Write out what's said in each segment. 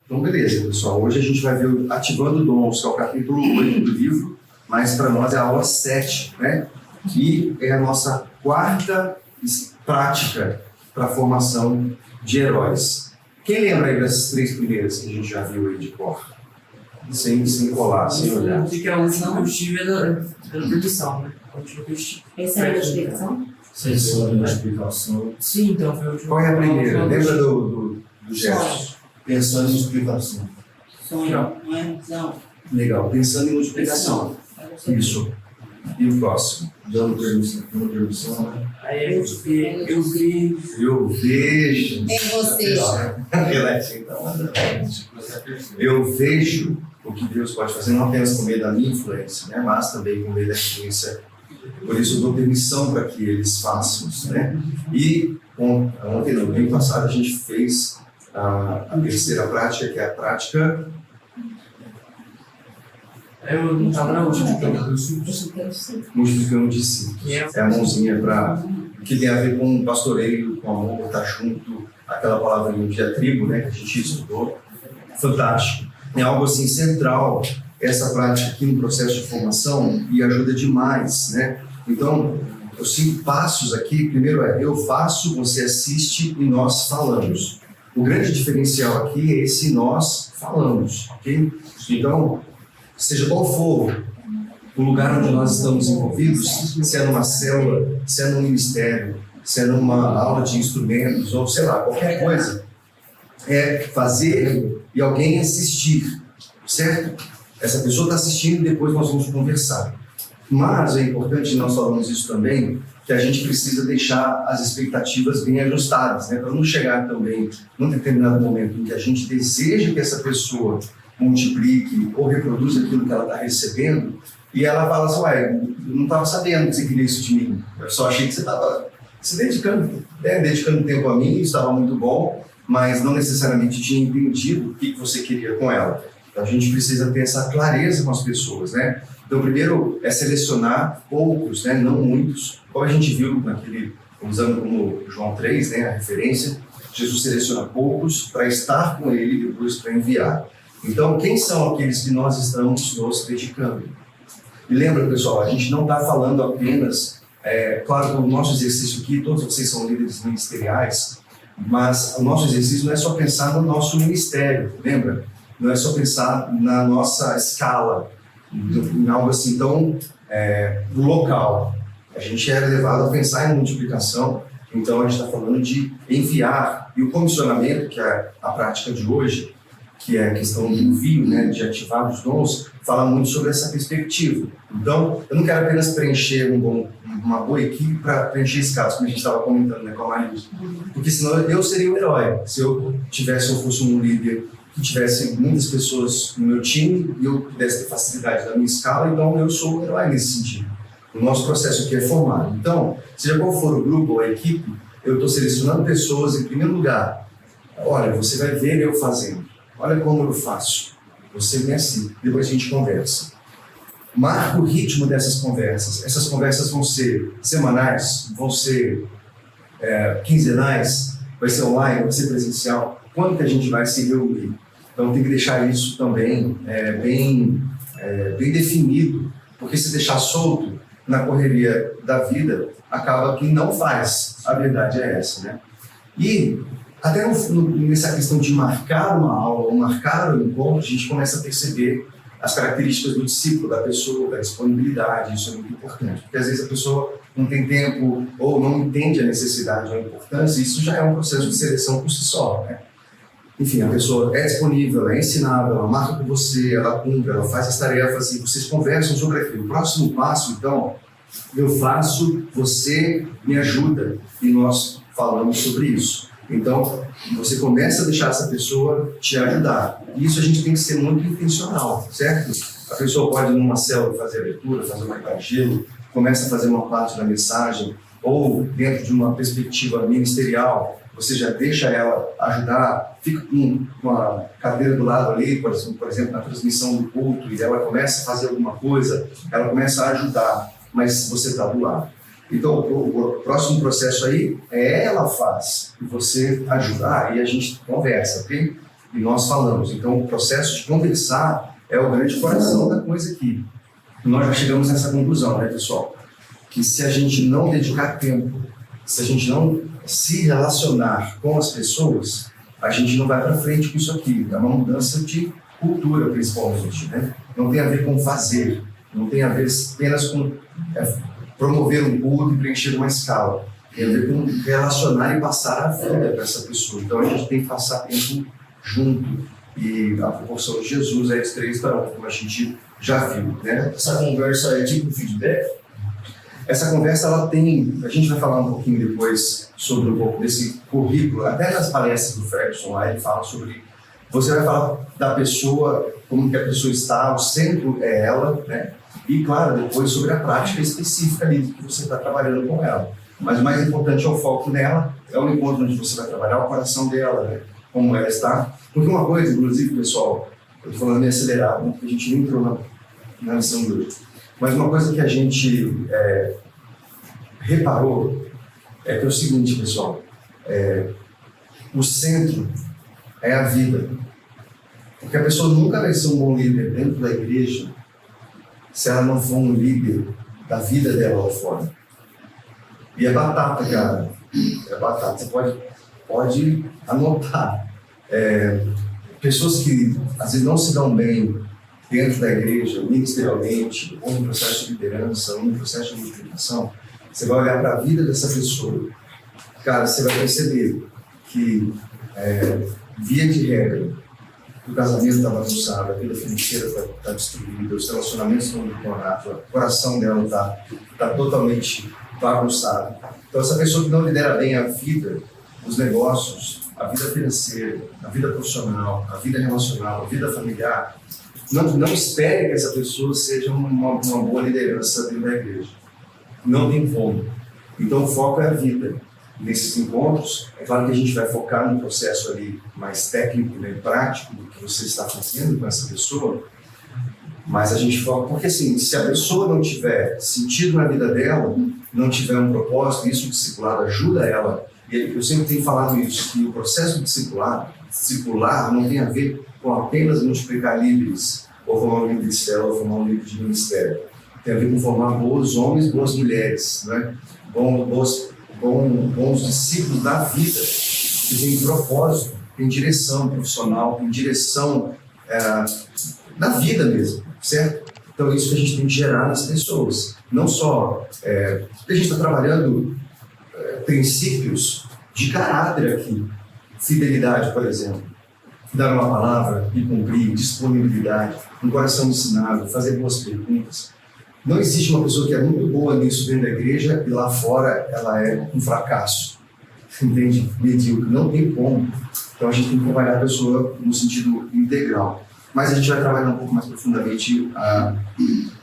Então, beleza, pessoal. Hoje a gente vai ver o Ativando Dons, que é o capítulo 8 do livro, mas para nós é a aula 7, né? Que é a nossa quarta prática para a formação de heróis. Quem lembra aí das 3 primeiras que a gente já viu aí de cor? Sem colar, sem olhar. Eu que a última combustível é da produção, né? Essa é a explicação? Sensor da explicação. Sim, então foi a última. Qual é a primeira? Lembra do gesto? Pensando em explicação. Sonho, não é? Não. Legal, pensando em multiplicação. Isso. E o próximo? Dando permissão. Aí eu vi. Eu vejo. Em você. Relaxa, então. Eu vejo o que Deus pode fazer, não apenas com meio da minha influência, né? Mas também com meio da influência. Por isso eu dou permissão para que eles façam, né? E ontem, no domingo passado, a gente fez a terceira prática, que é a prática. Eu não estava na última, Multiplicando discípulos. É a mãozinha para que tem a ver com pastoreio, com amor, estar junto, aquela palavrinha de tribo, né, que a gente estudou. Fantástico. É algo assim central essa prática aqui no processo de formação e ajuda demais, né? Então, os 5 passos aqui, primeiro é eu faço, você assiste e nós falamos. O grande diferencial aqui é esse nós falamos, ok? Então, seja qual for o lugar onde nós estamos envolvidos, se é numa célula, se é num ministério, se é numa aula de instrumentos, ou sei lá, qualquer coisa, é fazer e alguém assistir, certo? Essa pessoa está assistindo e depois nós vamos conversar. Mas é importante, nós falamos isso também, que a gente precisa deixar as expectativas bem ajustadas, né? Para não chegar também num determinado momento em que a gente deseja que essa pessoa multiplique ou reproduza aquilo que ela está recebendo e ela fala assim, ué, eu não estava sabendo que você queria isso de mim, eu só achei que você estava se dedicando tempo a mim, isso estava muito bom, mas não necessariamente tinha entendido o que você queria com ela. Então a gente precisa ter essa clareza com as pessoas, né? Então primeiro é selecionar poucos, né? Não muitos, como a gente viu usando como João 3, né? A referência, Jesus seleciona poucos para estar com ele e depois para enviar. Então, quem são aqueles que nós estamos nos dedicando? E lembra, pessoal, a gente não está falando apenas, claro que o nosso exercício aqui, todos vocês são líderes ministeriais, mas o nosso exercício não é só pensar no nosso ministério, lembra? Não é só pensar na nossa escala, em algo assim tão local. A gente é levado a pensar em multiplicação, então a gente está falando de enviar. E o comissionamento, que é a prática de hoje, que é a questão do envio, né, de ativar os dons, fala muito sobre essa perspectiva. Então, eu não quero apenas preencher uma boa equipe para preencher esse caso, como a gente estava comentando, né, com a Marilson. Porque senão eu seria o herói. Se eu fosse um líder que tivesse muitas pessoas no meu time e eu pudesse ter facilidade da minha escala, então eu sou o herói nesse sentido. O nosso processo aqui é formado. Então, seja qual for o grupo ou a equipe, eu estou selecionando pessoas, em primeiro lugar, olha, você vai ver eu fazendo. Olha como eu faço. Você me assiste. Depois a gente conversa. Marca o ritmo dessas conversas. Essas conversas vão ser semanais, vão ser quinzenais, vai ser online, vai ser presencial. Quando que a gente vai se reunir? Então tem que deixar isso também bem definido, porque se deixar solto na correria da vida, acaba que não faz. A verdade é essa, né? E até nessa questão de marcar uma aula ou marcar um encontro, a gente começa a perceber as características do discípulo, da pessoa, da disponibilidade. Isso é muito importante, porque às vezes a pessoa não tem tempo ou não entende a necessidade ou a importância, e isso já é um processo de seleção por si só, né? Enfim, a pessoa é disponível, ela é ensinável, ela marca com você, ela cumpre, ela faz as tarefas e vocês conversam sobre aquilo. O próximo passo, então, eu faço, você me ajuda e nós falamos sobre isso. Então, você começa a deixar essa pessoa te ajudar. E isso a gente tem que ser muito intencional, certo? A pessoa pode, numa célula, fazer a leitura, fazer uma evangelo, começa a fazer uma parte da mensagem, ou dentro de uma perspectiva ministerial, você já deixa ela ajudar, fica com a cadeira do lado ali, por exemplo, na transmissão do culto, e ela começa a fazer alguma coisa, ela começa a ajudar, mas você está do lado. Então, o próximo processo aí é ela faz, e você ajudar, e a gente conversa, ok? e nós falamos. Então, o processo de conversar é o grande coração da coisa aqui. Nós já chegamos nessa conclusão, né, pessoal? Que se a gente não dedicar tempo, se a gente não se relacionar com as pessoas, a gente não vai para frente com isso aqui. É uma mudança de cultura, principalmente, né? Não tem a ver com fazer, não tem a ver apenas com promover um culto e preencher uma escala. Tem a ver com relacionar e passar a vida para essa pessoa. Então a gente tem que passar tempo junto. E a proporção de Jesus é de 3 para 1, como a gente já viu, né? Essa conversa é tipo feedback? Essa conversa, ela tem... A gente vai falar um pouquinho depois sobre um pouco desse currículo. Até nas palestras do Ferguson, lá ele fala sobre... Você vai falar da pessoa, como que a pessoa está, o centro é ela, né? E, claro, depois sobre a prática específica ali que você está trabalhando com ela. Mas o mais importante é o foco nela, é o encontro onde você vai trabalhar o coração dela, né? Como ela está. Porque uma coisa, inclusive, pessoal, eu estou falando meio acelerado, né? Porque a gente nem entrou na lição de hoje. Mas uma coisa que a gente reparou é que é o seguinte, pessoal, o centro é a vida. Porque a pessoa nunca vai ser um bom líder dentro da igreja se ela não for um líder da vida dela lá fora. E é batata, cara. É batata. Você pode anotar. Pessoas que às vezes não se dão bem dentro da igreja, ministerialmente, ou no processo de liderança, ou no processo de multiplicação, você vai olhar para a vida dessa pessoa. Cara, você vai perceber que, via de regra, o casamento está bagunçado, a vida financeira está destruída, os relacionamentos estão deteriorados, o coração dela está totalmente bagunçado. Então, essa pessoa que não lidera bem a vida, os negócios, a vida financeira, a vida profissional, a vida relacional, a vida familiar, não espere que essa pessoa seja uma boa liderança dentro da igreja. Não tem como. Então, o foco é a vida. Nesses encontros, é claro que a gente vai focar no processo ali mais técnico, né, prático do que você está fazendo com essa pessoa, mas a gente foca, porque assim, se a pessoa não tiver sentido na vida dela, não tiver um propósito, isso o discipulado ajuda ela, e eu sempre tenho falado isso, que o processo discipular não tem a ver com apenas multiplicar líderes, ou formar um líder de célula, ou formar um líder de ministério. Tem a ver com formar bons homens, boas mulheres, né? Bons discípulos da vida, que têm propósito, têm direção profissional, têm direção da vida mesmo, certo? Então, isso que a gente tem que gerar nas pessoas. Não só porque a gente está trabalhando princípios de caráter aqui. Fidelidade, por exemplo. Dar uma palavra e cumprir, disponibilidade, um coração ensinado, fazer boas perguntas. Não existe uma pessoa que é muito boa nisso dentro da igreja e lá fora ela é um fracasso. Entende? Medíocre. Não tem como. Então a gente tem que trabalhar a pessoa no sentido integral. Mas a gente vai trabalhar um pouco mais profundamente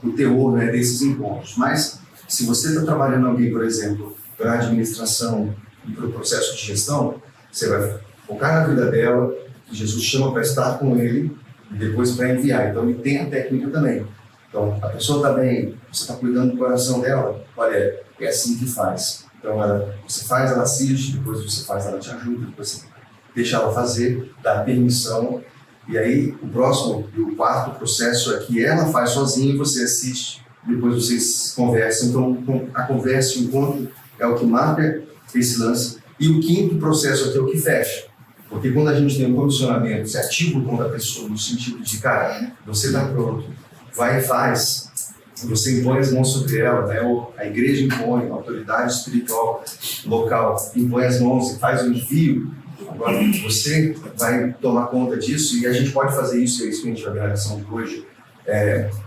o teor, né, desses encontros. Mas se você está trabalhando alguém, por exemplo, para a administração e para o processo de gestão, você vai focar na vida dela, que Jesus chama para estar com ele e depois para enviar. Então ele tem a técnica também. Então, a pessoa está bem, você está cuidando do coração dela, olha, é assim que faz. Então, você faz, ela assiste, depois você faz, ela te ajuda, depois você deixa ela fazer, dá permissão. E aí, o próximo e o quarto processo é que ela faz sozinha e você assiste, depois vocês conversam. Então, a conversa, o encontro é o que marca esse lance. E o quinto processo aqui é o que fecha. Porque quando a gente tem um comissionamento, se ativa o ponto da pessoa, no sentido de, cara, você está pronto, vai e faz, você impõe as mãos sobre ela, né? Ou a igreja impõe, a autoridade espiritual local impõe as mãos e faz o envio. Agora você vai tomar conta disso e a gente pode fazer isso, é isso que a gente vai ver na lição de hoje,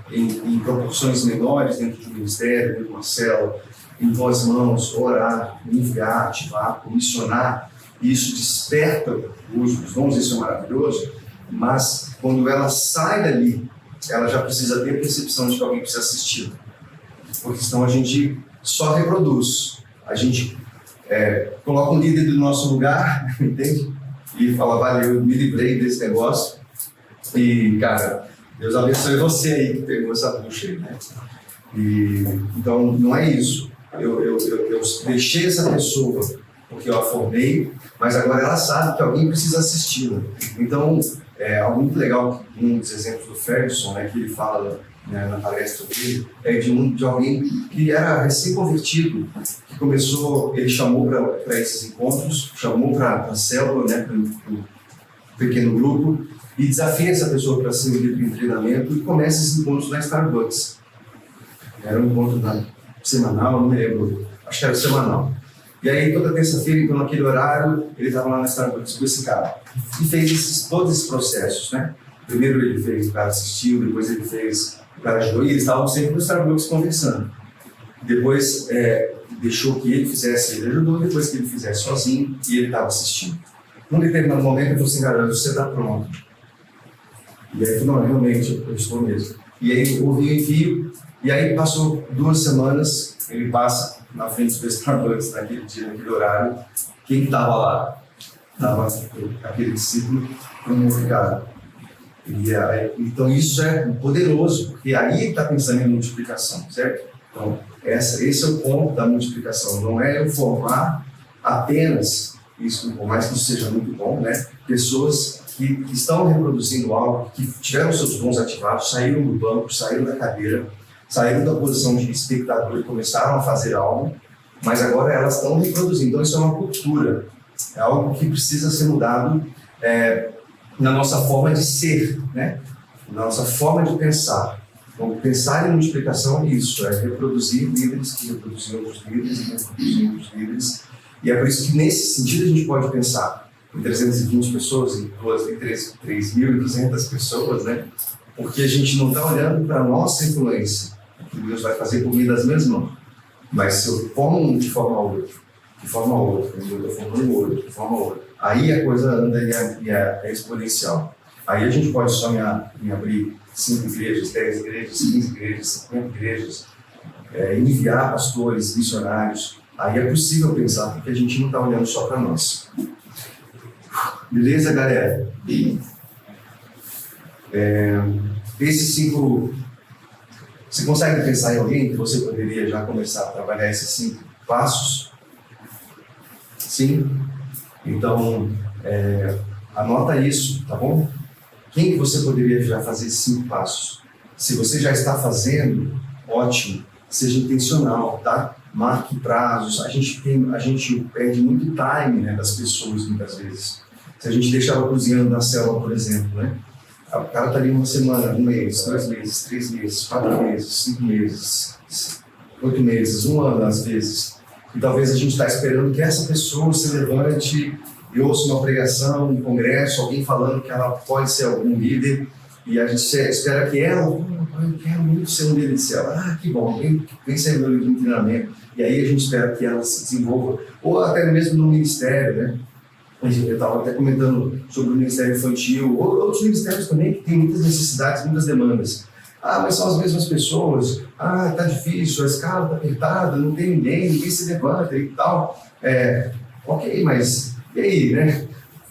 em proporções menores dentro de um ministério, dentro de uma célula, impor as mãos, orar, enviar, ativar, comissionar. Isso desperta os dons, isso é maravilhoso, mas quando ela sai dali, ela já precisa ter a percepção de que alguém precisa assistir. Porque senão a gente só reproduz. A gente coloca um líder do nosso lugar, entende? E fala, valeu, me livrei desse negócio. E, cara, Deus abençoe você aí que pegou essa bucha aí, né? Então, não é isso. Eu deixei essa pessoa porque eu a formei, mas agora ela sabe que alguém precisa assisti-la. Então, algo muito legal, um dos exemplos do Ferguson, né, que ele fala, né, na palestra dele, é de alguém que era recém-convertido, que começou, ele chamou para esses encontros, chamou para a célula, né, para um pequeno grupo, e desafia essa pessoa para ser um líder em treinamento e começa esses encontros na Starbucks. Era um encontro semanal, não me lembro, acho que era semanal. E aí, toda terça-feira, então, naquele horário, ele estava lá na Starbucks com esse cara. E fez todos esses processos, né? Primeiro ele fez, o cara assistiu, depois ele fez, o cara ajudou, e eles estavam sempre no Starbucks conversando. Depois, deixou que ele fizesse, ele ajudou, depois que ele fizesse sozinho, e ele estava assistindo. Num determinado momento, ele falou assim, cara, você está pronto. E aí, não, realmente, eu estou mesmo. E aí, houve o envio, e aí passou 2 semanas, ele passa na frente do Starbucks naquele dia, naquele horário. Quem estava lá? Estava aquele discípulo promovido. Então isso é poderoso, porque aí está pensando em multiplicação, certo? Então esse é o ponto da multiplicação, não é eu formar apenas, isso, por mais que isso seja muito bom, né? Pessoas que estão reproduzindo algo, que tiveram seus dons ativados, saíram do banco, saíram da cadeira, saíram da posição de espectador e começaram a fazer algo, mas agora elas estão reproduzindo. Então isso é uma cultura, é algo que precisa ser mudado na nossa forma de ser, né? Na nossa forma de pensar. Então, pensar em multiplicação é isso, é reproduzir líderes que reproduzem outros líderes e reproduzem outros líderes. E é por isso que nesse sentido a gente pode pensar em 320 pessoas, em 3.200 pessoas, né? Porque a gente não está olhando para a nossa influência, que Deus vai fazer por meio das minhas mãos. Mas se eu formo um de forma a outro, de forma a outra, eu estou formando outro, de forma a outra, aí a coisa anda e é exponencial. Aí a gente pode sonhar em abrir 5 igrejas, 10 igrejas, 15 igrejas, 50 igrejas, enviar pastores, missionários. Aí é possível pensar, porque a gente não está olhando só para nós. Beleza, galera? Esses 5... Você consegue pensar em alguém que você poderia já começar a trabalhar esses 5 passos? Sim? Então, anota isso, tá bom? Quem que você poderia já fazer esses 5 passos? Se você já está fazendo, ótimo. Seja intencional, tá? Marque prazos. A gente perde muito time, né, das pessoas, muitas vezes. Se a gente deixar ela cozinhando na célula, por exemplo, né? O cara está ali 1 semana, 1 mês, 2 meses, 3 meses, 4 meses, 5 meses, 8 meses, 1 ano às vezes. E talvez a gente está esperando que essa pessoa se levante e ouça uma pregação, um congresso, alguém falando que ela pode ser algum líder, e a gente espera que ela, eu quero muito ser um líder de célula. Que bom, vem ser meu líder de treinamento. E aí a gente espera que ela se desenvolva, ou até mesmo no ministério, né? Eu estava até comentando sobre o Ministério Infantil, ou outros ministérios também que têm muitas necessidades, muitas demandas. Mas são as mesmas pessoas. Está difícil, a escala está apertada, não tem ninguém se levanta e tal. Ok, mas e aí, né?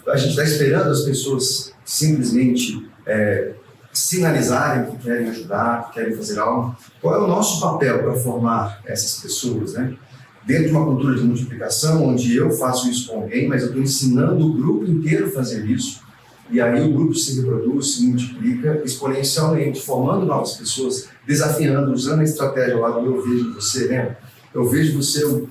A gente está esperando as pessoas simplesmente sinalizarem que querem ajudar, que querem fazer algo. Qual é o nosso papel para formar essas pessoas, né? Dentro de uma cultura de multiplicação, onde eu faço isso com alguém, mas eu estou ensinando o grupo inteiro a fazer isso, e aí o grupo se reproduz, se multiplica exponencialmente, formando novas pessoas, desafiando, usando a estratégia lá do eu vejo você, né? Eu vejo você um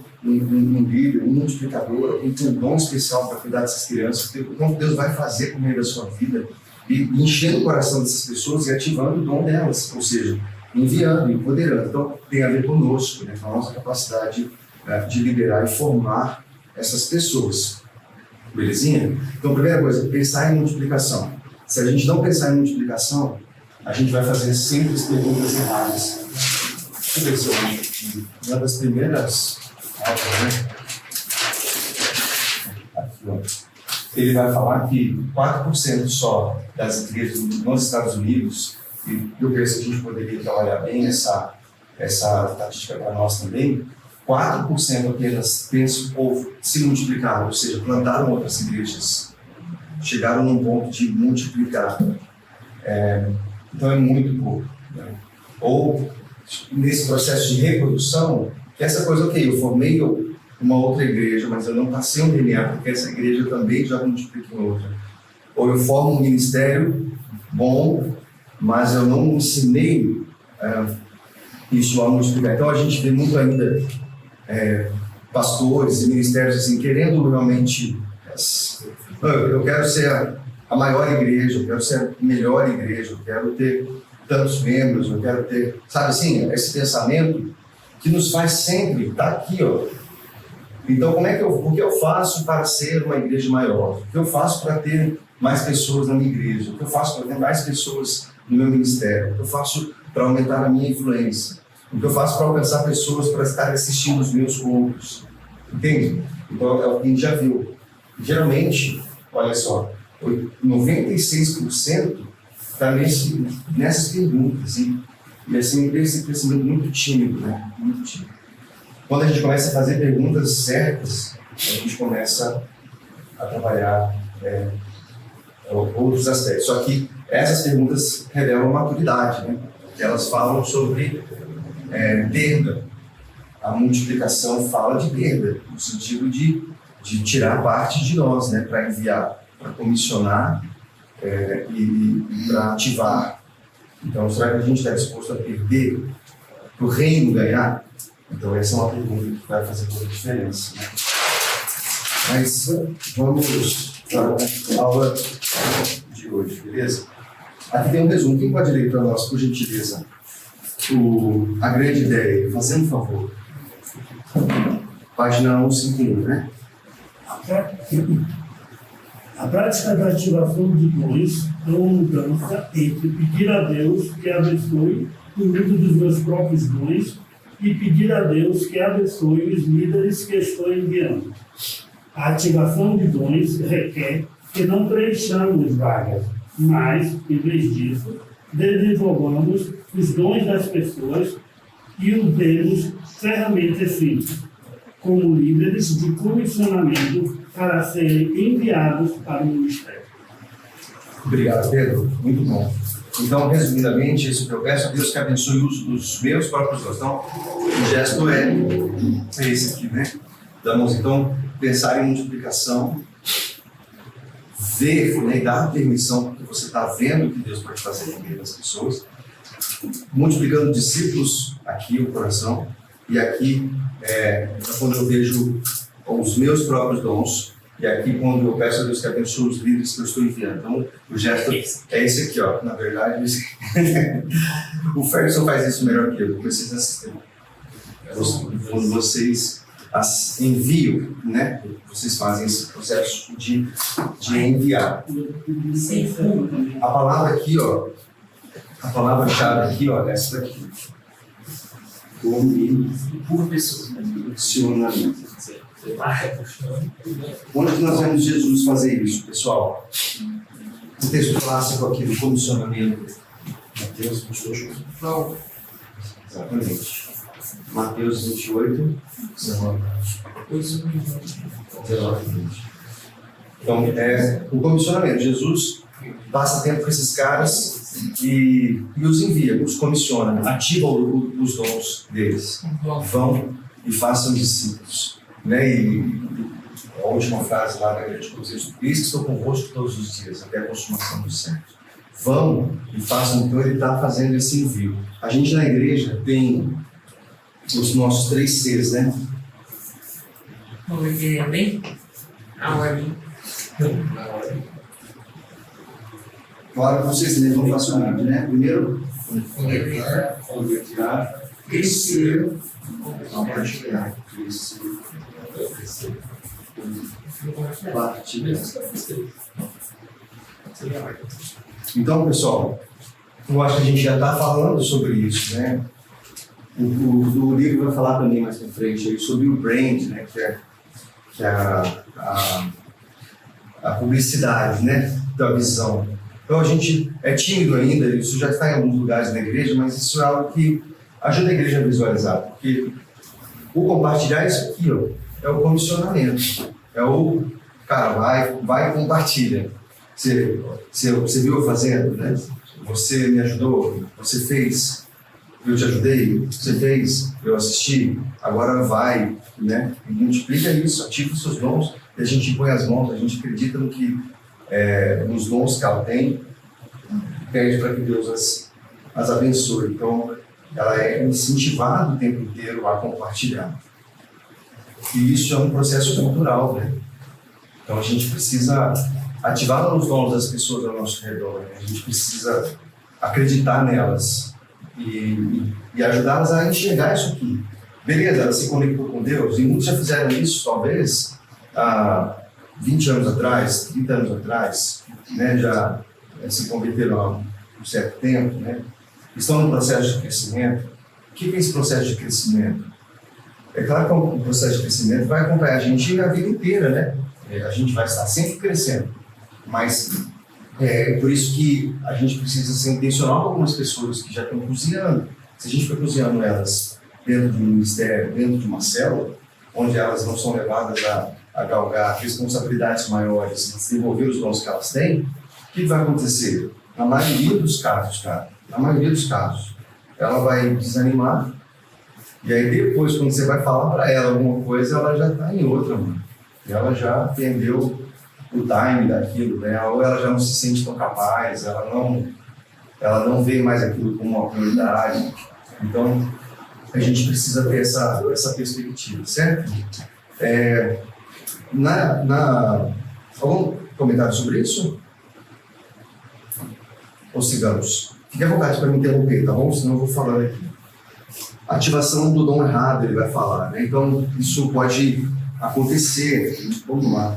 líder, um multiplicador, alguém que tem um dom especial para cuidar dessas crianças, como Deus vai fazer com o meio da sua vida, e enchendo o coração dessas pessoas e ativando o dom delas, ou seja, enviando, empoderando. Então, tem a ver conosco, né? Com a nossa capacidade de liderar e formar essas pessoas. Belezinha? Então, primeira coisa, pensar em multiplicação. Se a gente não pensar em multiplicação, a gente vai fazer sempre as perguntas erradas. Deixa eu ver se eu acho aqui. Uma das primeiras aulas, né? Aqui, ó. Ele vai falar que 4% só das igrejas nos Estados Unidos, e eu penso que a gente poderia trabalhar bem essa estatística para nós também, 4% apenas pensam ou se multiplicaram, ou seja, plantaram outras igrejas, chegaram num ponto de multiplicar. Então é muito pouco. Né? Ou nesse processo de reprodução, que essa coisa, ok, eu formei, eu uma outra igreja, mas eu não passei um DNA, porque essa igreja também já multiplica em outra. Ou eu formo um ministério bom, mas eu não ensinei isso a multiplicar. Então a gente vê muito ainda pastores e ministérios assim, querendo realmente... Eu quero ser a maior igreja, eu quero ser a melhor igreja, eu quero ter tantos membros, eu quero ter... Sabe assim, esse pensamento que nos faz sempre estar aqui, ó. Então, o que eu faço para ser uma igreja maior? O que eu faço para ter mais pessoas na minha igreja? O que eu faço para ter mais pessoas no meu ministério? O que eu faço para aumentar a minha influência? O que eu faço para alcançar pessoas para estar assistindo os meus cultos? Entende? Então, é o que a gente já viu. Geralmente, olha só, 96% está nessas perguntas. E assim, esse crescimento muito tímido, né? Muito tímido. Quando a gente começa a fazer perguntas certas, a gente começa a trabalhar outros aspectos. Só que essas perguntas revelam maturidade, né? Elas falam sobre perda. A multiplicação fala de perda, no sentido de tirar parte de nós, né? Para enviar, para comissionar e para ativar. Então, será que a gente está disposto a perder para o reino ganhar? Então, essa é uma pergunta que vai fazer toda a diferença, né? Mas vamos para a aula de hoje, beleza? Aqui tem um resumo. Quem pode ler para nós, por gentileza, a grande ideia? Fazendo um favor. Página 151, né? A prática da ativação de dons é uma mudança entre pedir a Deus que abençoe o uso dos meus próprios dons e pedir a Deus que abençoe os líderes que estou enviando. A ativação de dons requer que não preenchamos vagas, mas, em vez disso, desenvolvamos os dons das pessoas e os demos ferramentas simples, como líderes de comissionamento para serem enviados para o ministério. Obrigado, Pedro. Muito bom. Então, resumidamente, isso que eu peço a Deus que abençoe o uso dos meus próprios dons. Então, o gesto é esse aqui, né? Vamos, então, pensar em multiplicação, ver, né, e dar permissão, porque você está vendo o que Deus pode fazer na vida das pessoas, multiplicando discípulos aqui, o coração, e aqui, quando eu vejo os meus próprios dons, e aqui quando eu peço a Deus que abençoe os líderes que eu estou enviando. Então, o gesto é esse aqui, ó. Na verdade, o Ferguson faz isso melhor que eu, vocês assistem. Quando vocês enviam, né? Vocês fazem esse processo de enviar. A palavra aqui, ó, a palavra-chave aqui, ó, essa daqui. Comissionamento. Onde nós vemos Jesus fazer isso, pessoal? O texto clássico aqui do comissionamento. Mateus 28. Não. Exatamente. Mateus 28, 19. Então, o comissionamento. Jesus passa tempo com esses caras e os envia, os comissiona, ativa os dons deles. Vão e façam discípulos. Né? E a última frase lá da Igreja de Cruzeiro: eis que estou convosco todos os dias, até a consumação dos séculos. Vão e façam, então ele está fazendo esse envio. A gente na igreja tem os nossos 3 Cs, né? Vamos entender bem? A ordem. Claro que vocês lembram facilmente, né? Primeiro, converter, crescer, compartilhar, partilhar. Então, pessoal, eu acho que a gente já está falando sobre isso, né? O livro vai falar também mais pra frente aí sobre o brand, né? Que é a publicidade, né? Da visão. Então a gente é tímido ainda, isso já está em alguns lugares da igreja, mas isso é algo que ajuda a igreja a visualizar, porque o compartilhar isso aqui, ó, é o comissionamento, é o cara, vai e compartilha. Você viu eu fazendo, né? Você me ajudou, você fez. eu te ajudei, você fez, eu assisti, agora vai, né? E multiplica isso, ativa os seus dons, e a gente põe as mãos, a gente acredita no que, nos dons que ela tem, pede para que Deus as abençoe. Então, ela é incentivada o tempo inteiro a compartilhar. E isso é um processo natural, né? Então, a gente precisa ativar os dons das pessoas ao nosso redor, né? A gente precisa acreditar nelas e ajudá-las a enxergar isso aqui. Beleza, ela se conectou com Deus, e muitos já fizeram isso, talvez, há 20 anos atrás, 30 anos atrás, né? Já se converteram há um certo tempo, né? Estão no processo de crescimento. O que é esse processo de crescimento? É claro que o processo de crescimento vai acompanhar a gente a vida inteira, né? A gente vai estar sempre crescendo, mas é por isso que a gente precisa ser intencional com algumas pessoas que já estão cozinhando. Se a gente for cozinhando elas dentro de um ministério, dentro de uma célula, onde elas não são levadas a galgar responsabilidades maiores, desenvolver os dons que elas têm, o que vai acontecer? Na maioria dos casos, cara, na maioria dos casos, ela vai desanimar, e aí depois, quando você vai falar para ela alguma coisa, ela já está em outra, mano. E ela já perdeu o time daquilo, né? Ou ela já não se sente tão capaz, ela não vê mais aquilo como uma prioridade. Então, a gente precisa ter essa perspectiva, certo? Algum comentário sobre isso? Ou sigamos? Fique à vontade para me interromper, tá bom? Senão eu vou falando aqui. Ativação do dom errado, ele vai falar, né? Então, isso pode acontecer. Vamos lá.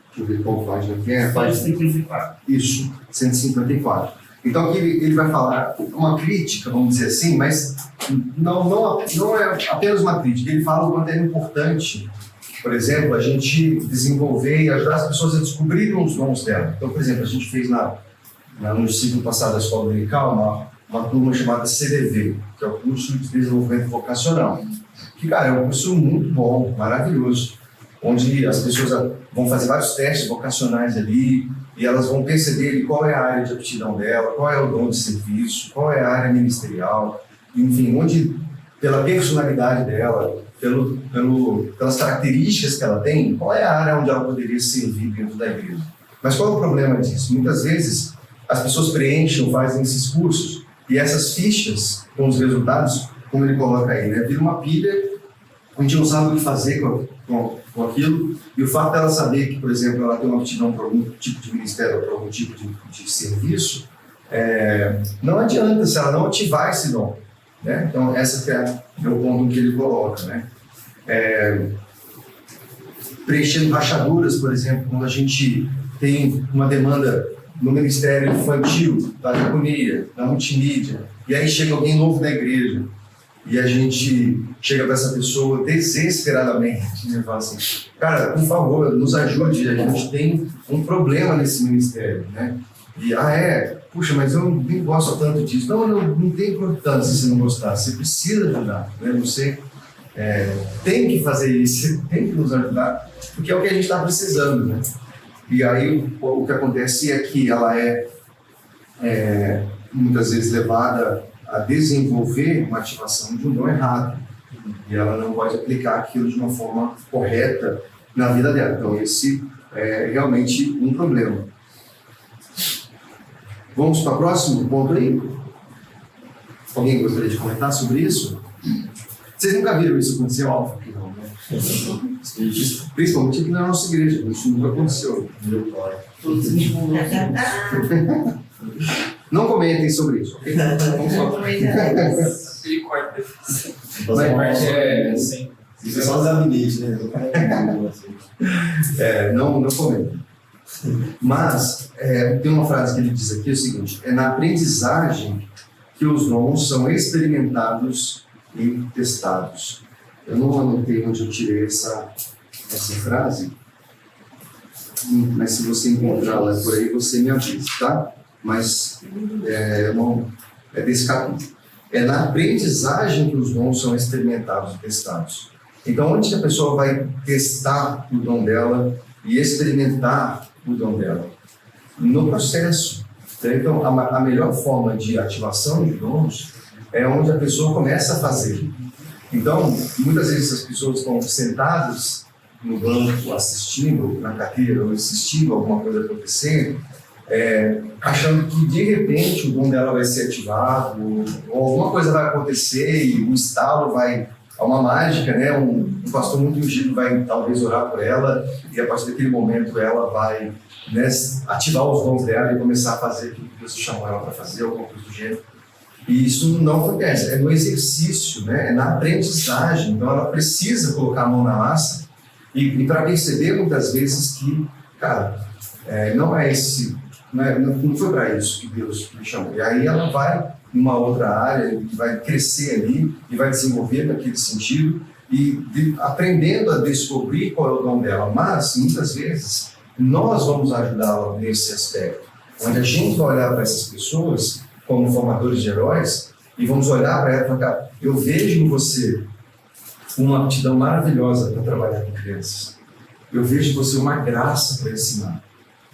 Deixa eu ver qual página que é. 154. Isso, 154. Então, aqui ele vai falar uma crítica, vamos dizer assim, mas não é apenas uma crítica. Ele fala o quanto é importante, por exemplo, a gente desenvolver e ajudar as pessoas a descobrirem os dons dela. Então, por exemplo, a gente fez no ciclo passado da Escola Dominical uma turma chamada CDV, que é o Curso de Desenvolvimento Vocacional. Que, cara, é um curso muito bom, maravilhoso, onde as pessoas vão fazer vários testes vocacionais ali e elas vão perceber ali qual é a área de aptidão dela, qual é o dom de serviço, qual é a área ministerial, enfim, onde, pela personalidade dela, pelas características que ela tem, qual é a área onde ela poderia servir dentro da igreja. Mas qual é o problema disso? Muitas vezes as pessoas preenchem, fazem esses cursos e essas fichas com os resultados, como ele coloca aí, né, vira uma pilha, a gente não sabe o que fazer com aquilo, e o fato dela saber que, por exemplo, ela tem uma aptidão para algum tipo de ministério ou para algum tipo de serviço, não adianta se ela não ativar esse dom, né? Então, esse é o ponto que ele coloca, né? Preenchendo rachaduras, por exemplo, quando a gente tem uma demanda no Ministério Infantil, da diaconia, da multimídia, e aí chega alguém novo da igreja, e a gente chega para essa pessoa desesperadamente, né, e fala assim, cara, por favor, nos ajude, a gente tem um problema nesse ministério, né? E, puxa, mas eu nem gosto tanto disso. Não tem importância se não gostar, você precisa ajudar, né? Você tem que fazer isso, você tem que nos ajudar, porque é o que a gente está precisando, né? E aí o que acontece é que ela é muitas vezes levada a desenvolver uma ativação de um dom errado. E ela não pode aplicar aquilo de uma forma correta na vida dela. Então esse é realmente um problema. Vamos para o próximo ponto aí? Alguém gostaria de comentar sobre isso? Vocês nunca viram isso acontecer? Óbvio que não, né? Principalmente aqui na nossa igreja, isso nunca aconteceu. Não comentem sobre isso, ok? Ele corta. Essa parte assim. Isso é só os gabinetes, né? Não comentem. Mas tem uma frase que ele diz aqui, é o seguinte: é na aprendizagem que os dons são experimentados e testados. Eu não anotei onde eu tirei essa frase, mas se você encontrá-la por aí, você me avisa, tá? Mas é desse capítulo. É na aprendizagem que os dons são experimentados e testados. Então, onde a pessoa vai testar o dom dela e experimentar o dom dela? No processo. Então, a melhor forma de ativação de dons é onde a pessoa começa a fazer. Então, muitas vezes as pessoas estão sentadas no banco assistindo, na cadeira, ou assistindo alguma coisa acontecendo, achando que de repente o dom dela vai ser ativado, ou alguma coisa vai acontecer e o estalo vai, é uma mágica, né? Um pastor muito ungido vai talvez orar por ela e a partir daquele momento ela vai, né, ativar os dons dela e começar a fazer aquilo que Deus chamou ela para fazer, alguma coisa do gênero. E isso não acontece, é no exercício, né? É na aprendizagem. Então ela precisa colocar a mão na massa e para perceber muitas vezes que, cara, não é esse, não foi para isso que Deus me chamou. E aí ela vai numa outra área, vai crescer ali e vai desenvolver naquele sentido e aprendendo a descobrir qual é o dom dela. Mas muitas vezes nós vamos ajudá-la nesse aspecto, onde a gente vai olhar para essas pessoas como formadores de heróis e vamos olhar para ela e falar, cara, eu vejo em você uma aptidão maravilhosa para trabalhar com crianças. Eu vejo em você uma graça para ensinar.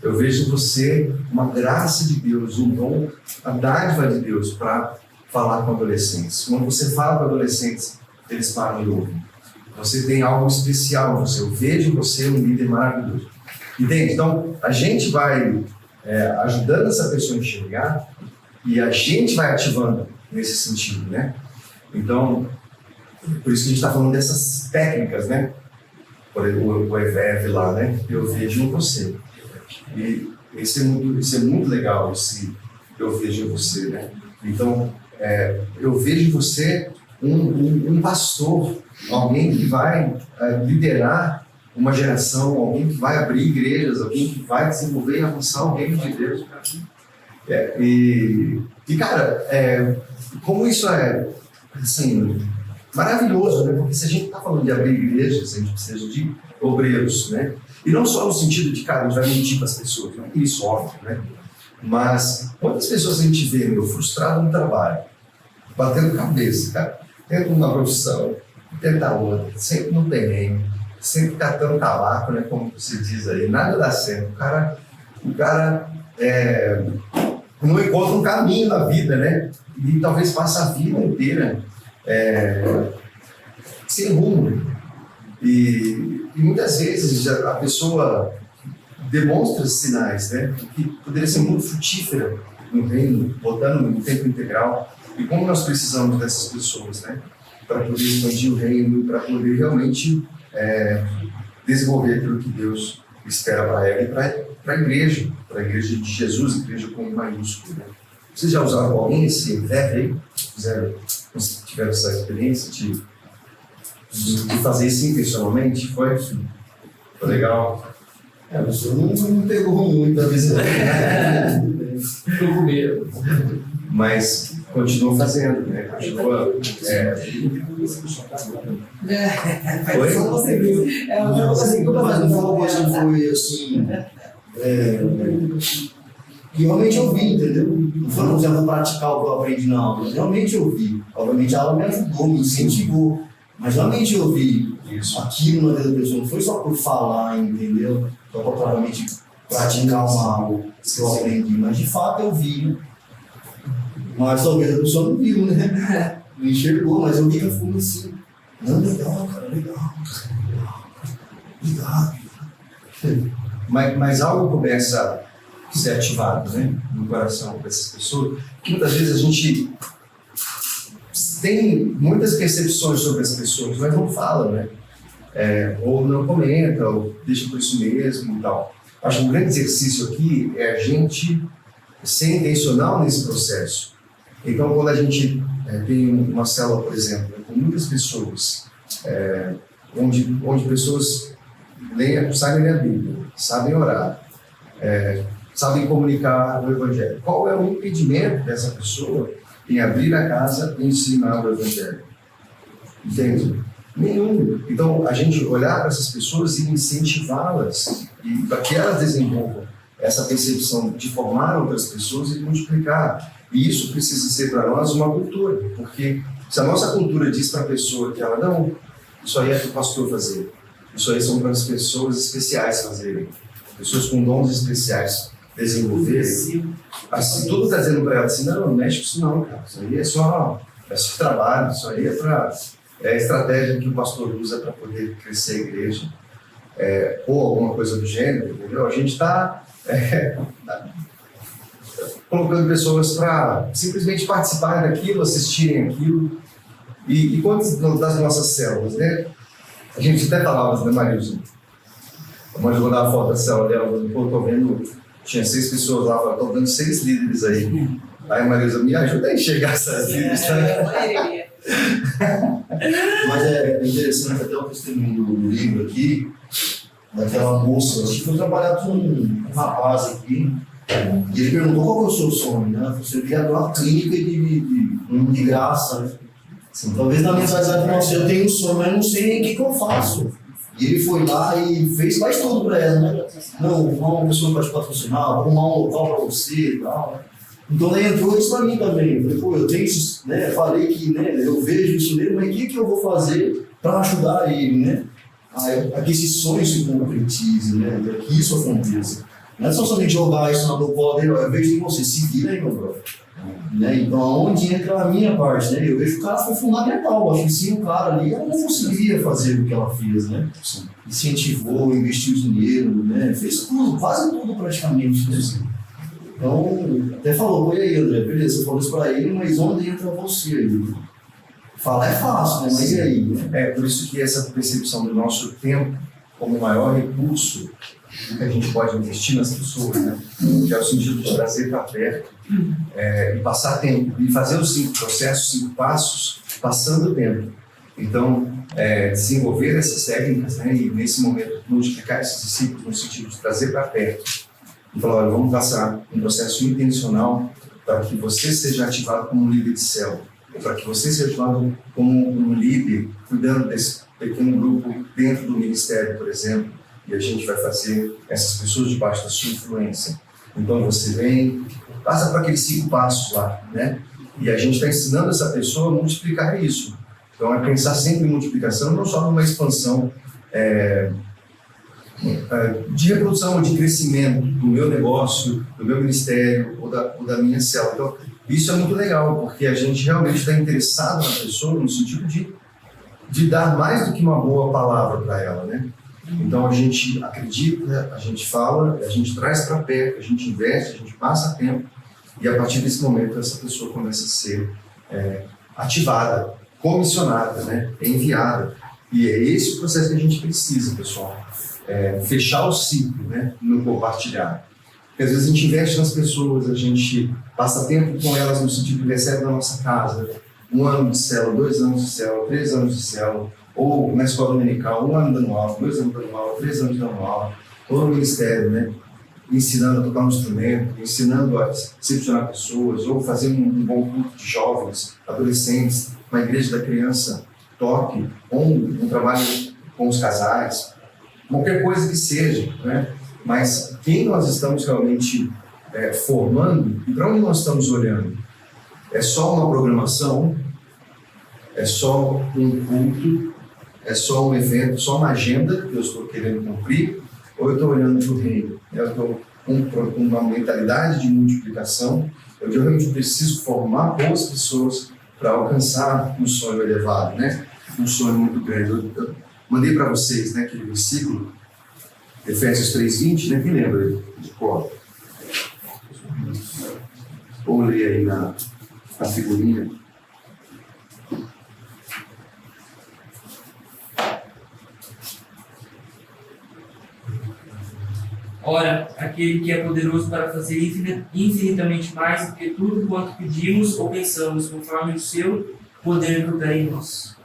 Eu vejo em você uma graça de Deus, um dom, a dádiva de Deus para falar com adolescentes. Quando você fala com adolescentes, eles param e ouvem. Você tem algo especial em você. Eu vejo em você um líder maravilhoso. Entende? Então, a gente vai ajudando essa pessoa a enxergar e a gente vai ativando nesse sentido, né? Então, por isso que a gente está falando dessas técnicas, né? Por exemplo, o EVEV lá, né? Eu vejo em você. E isso é muito legal, esse eu vejo em você, né? Então, eu vejo em você um pastor, alguém que vai liderar uma geração, alguém que vai abrir igrejas, alguém que vai desenvolver e avançar o reino de Deus. E cara, como isso é assim, maravilhoso, né? Porque se a gente está falando de abrir igrejas, a gente precisa de obreiros, né? E não só no sentido de, cara, a gente vai mentir para as pessoas, não é isso, óbvio, né? Mas quantas pessoas a gente vê, frustrado no trabalho, batendo cabeça, cara, tendo uma profissão, tenta outra, sempre no terreno, sempre catando cavaco, né? Como você diz aí, nada dá certo. O cara não encontra um caminho na vida, né? E talvez passe a vida inteira sem rumo. E muitas vezes a pessoa demonstra sinais, né? Que poderia ser muito frutífera no reino, botando no tempo integral. E como nós precisamos dessas pessoas, né? Para poder expandir o reino, para poder realmente desenvolver aquilo que Deus espera para ela e para a igreja de Jesus, igreja com maiúsculo, né? Vocês já usaram alguém esse verbo aí? Tiveram essa experiência de fazer isso intencionalmente? Foi legal? O senhor não pegou muito a visão. Ficou com medo. Mas continua fazendo, né? Continua. Foi só você viu. Mas não falou que foi assim. Que realmente eu vi, entendeu? Não foi, por exemplo, praticar o que eu aprendi na aula. Realmente eu vi. Obviamente a aula me ajudou, me incentivou. Mas realmente eu vi aquilo na vida da pessoa. Não foi só por falar, entendeu? Só para provavelmente praticar algo que eu aprendi. Mas de fato eu vi. Mas talvez a pessoa não viu, né? Não enxergou, mas eu vi que eu fui assim. Não, legal, cara, legal. Mas algo começa a ser ativado, né? No coração dessas pessoas. Que muitas vezes a gente tem muitas percepções sobre as pessoas, mas não fala, né? Ou não comenta, ou deixa por isso mesmo e tal. Acho que um grande exercício aqui é a gente ser intencional nesse processo. Então, quando a gente tem uma célula, por exemplo, com muitas pessoas, onde pessoas sabem ler a Bíblia, sabem orar, sabem comunicar o Evangelho. Qual é o impedimento dessa pessoa em abrir a casa e ensinar o Evangelho? Entende? Nenhum. Então, a gente olhar para essas pessoas e incentivá-las, e para que elas desenvolvam essa percepção de formar outras pessoas e multiplicar. E isso precisa ser para nós uma cultura, porque se a nossa cultura diz para a pessoa que ela não, isso aí é para o pastor fazer, isso aí são para as pessoas especiais fazerem, pessoas com dons especiais desenvolverem, assim, tudo está dizendo para ela assim, não mexe com isso não, cara, isso aí é só Esse trabalho, isso aí é a estratégia que o pastor usa para poder crescer a igreja, ou alguma coisa do gênero, entendeu? A gente está colocando pessoas para simplesmente participarem daquilo, assistirem aquilo. E quantas das nossas células, né? A gente até falava, né, Marilson? A mãe mandou uma foto da célula dela, pô, tô vendo, tinha 6 pessoas lá, tô vendo 6 líderes aí. Aí a Marisa, me ajuda a enxergar essas líderes, né? Mas é interessante até o testemunho do livro aqui, daquela moça. Acho que foi trabalhar com um rapaz aqui, e ele perguntou qual é o seu sonho, né? Ela falou, eu queria abrir uma clínica de graça, né? Assim, talvez na mensagem nossa, eu tenho um sonho, mas eu não sei nem o que eu faço. E ele foi lá e faz tudo para ela, né? Não, arrumar uma pessoa para te patrocinar, arrumar um local para você e tal, né? Então daí entrou isso para mim também. Eu falei, pô, eu tenho isso, né? Falei que, né, eu vejo isso nele, mas o que eu vou fazer para ajudar ele, né? Para que esse sonho se concretize, né? Para que isso aconteça. Não é só somente jogar isso na do pó dele, eu vejo em você, se vira aí, meu brother. Né? Então, aonde entra a minha parte, né? Eu vejo que o cara foi fundamental. Eu acho que sem o cara ali, ela não conseguiria fazer o que ela fez, né? Incentivou, investiu dinheiro, né? Fez tudo, quase tudo praticamente, né? Então, até falou, e aí, André, beleza, você falou isso pra ele, mas onde entra você aí? Falar é fácil, né? Mas e aí? Né? Por isso que essa percepção do nosso tempo como o maior recurso que a gente pode investir nas pessoas, né? Que é o sentido de trazer para perto, e passar tempo, e fazer os 5 processos, 5 passos, passando o tempo. Então, desenvolver essas técnicas, né? E nesse momento multiplicar esses discípulos no sentido de trazer para perto. E falar, olha, vamos passar um processo intencional para que você seja ativado como um líder de célula, para que você seja ativado como um líder, cuidando desse pequeno grupo dentro do ministério, por exemplo, e a gente vai fazer essas pessoas debaixo da sua influência. Então você vem, passa para aqueles 5 passos lá, né? E a gente está ensinando essa pessoa a multiplicar isso. Então é pensar sempre em multiplicação, não só numa expansão de reprodução, de crescimento do meu negócio, do meu ministério ou da minha célula. Então isso é muito legal, porque a gente realmente está interessado na pessoa no sentido de dar mais do que uma boa palavra para ela, né? Então a gente acredita, a gente fala, a gente traz para perto, a gente investe, a gente passa tempo e a partir desse momento essa pessoa começa a ser ativada, comissionada, né? Enviada. E é esse o processo que a gente precisa, pessoal. Fechar o ciclo, né? No compartilhar. Porque às vezes a gente investe nas pessoas, a gente passa tempo com elas no sentido de recebe na nossa casa 1 ano de célula, 2 anos de célula, 3 anos de célula, ou na escola dominical, 1 ano dando aula, 2 anos dando aula, 3 anos dando aula, ou no ministério, né? Ensinando a tocar um instrumento, ensinando a recepcionar pessoas, ou fazer um bom culto de jovens, adolescentes, uma igreja da criança top, ou um trabalho com os casais, qualquer coisa que seja, né? Mas quem nós estamos realmente formando e para onde nós estamos olhando? É só uma programação? É só um culto? É só um evento? Só uma agenda que eu estou querendo cumprir? Ou eu estou olhando para o reino? Eu estou com uma mentalidade de multiplicação? Eu realmente preciso formar boas pessoas para alcançar um sonho elevado, né? Um sonho muito grande. Eu mandei para vocês, né, aquele versículo, Efésios 3:20, né? Quem lembra de cor? Ou ler aí na figurinha. Ora, aquele que é poderoso para fazer infinitamente mais do que tudo quanto pedimos ou pensamos, conforme o seu poder que opera em nós.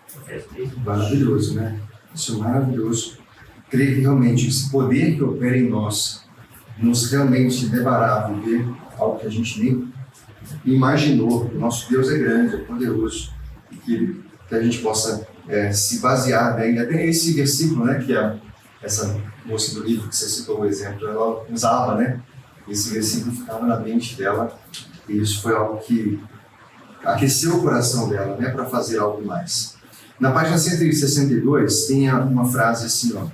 Maravilhoso, né? Isso é maravilhoso. Creio que realmente esse poder que opera em nós nos realmente levará a viver algo que a gente nem imaginou. O nosso Deus é grande, é poderoso, e que a gente possa se basear, né? E até esse versículo, né, que essa moça do livro que você citou o exemplo, ela usava, né? Esse versículo ficava na mente dela, e isso foi algo que aqueceu o coração dela, né, para fazer algo mais. Na página 162 tem uma frase assim, ó,